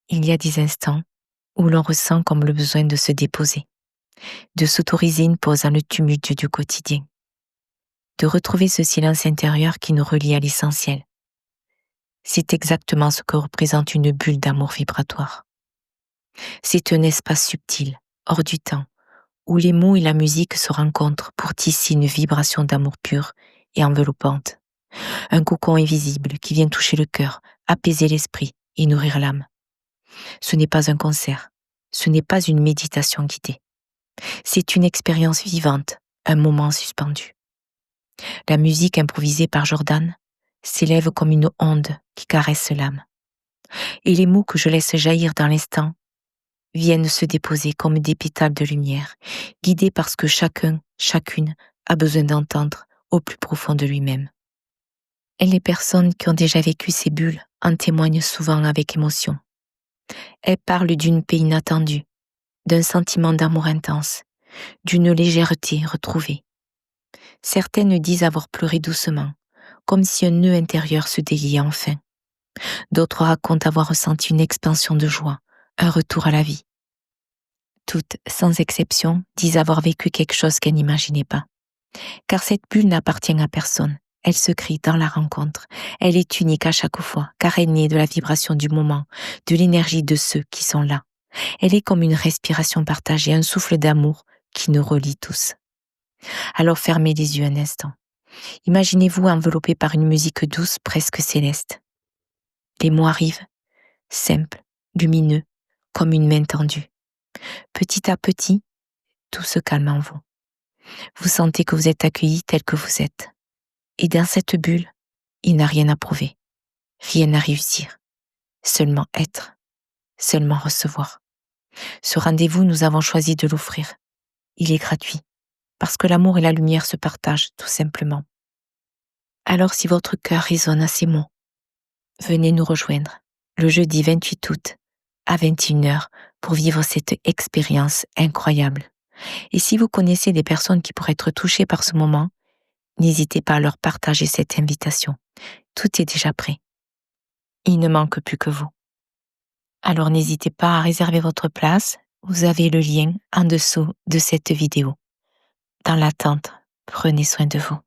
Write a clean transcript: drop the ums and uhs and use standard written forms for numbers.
Il y a des instants où l'on ressent comme le besoin de se déposer, de s'autoriser une pause dans le tumulte du quotidien, de retrouver ce silence intérieur qui nous relie à l'essentiel. C'est exactement ce que représente une bulle d'amour vibratoire. C'est un espace subtil, hors du temps, où les mots et la musique se rencontrent pour tisser une vibration d'amour pur et enveloppante. Un cocon invisible qui vient toucher le cœur, apaiser l'esprit et nourrir l'âme. Ce n'est pas un concert, ce n'est pas une méditation guidée. C'est une expérience vivante, un moment suspendu. La musique improvisée par Jordan s'élève comme une onde qui caresse l'âme. Et les mots que je laisse jaillir dans l'instant viennent se déposer comme des pétales de lumière, guidés par ce que chacun, chacune a besoin d'entendre au plus profond de lui-même. Et les personnes qui ont déjà vécu ces bulles en témoignent souvent avec émotion. Elles parlent d'une paix inattendue, d'un sentiment d'amour intense, d'une légèreté retrouvée. Certaines disent avoir pleuré doucement, comme si un nœud intérieur se déliait enfin. D'autres racontent avoir ressenti une expansion de joie, un retour à la vie. Toutes, sans exception, disent avoir vécu quelque chose qu'elles n'imaginaient pas. Car cette bulle n'appartient à personne. Elle se crée dans la rencontre. Elle est unique à chaque fois, car elle naît de la vibration du moment, de l'énergie de ceux qui sont là. Elle est comme une respiration partagée, un souffle d'amour qui nous relie tous. Alors fermez les yeux un instant. Imaginez-vous enveloppé par une musique douce, presque céleste. Les mots arrivent, simples, lumineux, comme une main tendue. Petit à petit, tout se calme en vous. Vous sentez que vous êtes accueilli tel que vous êtes. Et dans cette bulle, il n'a rien à prouver, rien à réussir, seulement être, seulement recevoir. Ce rendez-vous, nous avons choisi de l'offrir. Il est gratuit, parce que l'amour et la lumière se partagent tout simplement. Alors si votre cœur résonne à ces mots, venez nous rejoindre le jeudi 28 août à 21h pour vivre cette expérience incroyable. Et si vous connaissez des personnes qui pourraient être touchées par ce moment, n'hésitez pas à leur partager cette invitation. Tout est déjà prêt. Il ne manque plus que vous. Alors n'hésitez pas à réserver votre place. Vous avez le lien en dessous de cette vidéo. Dans l'attente, prenez soin de vous.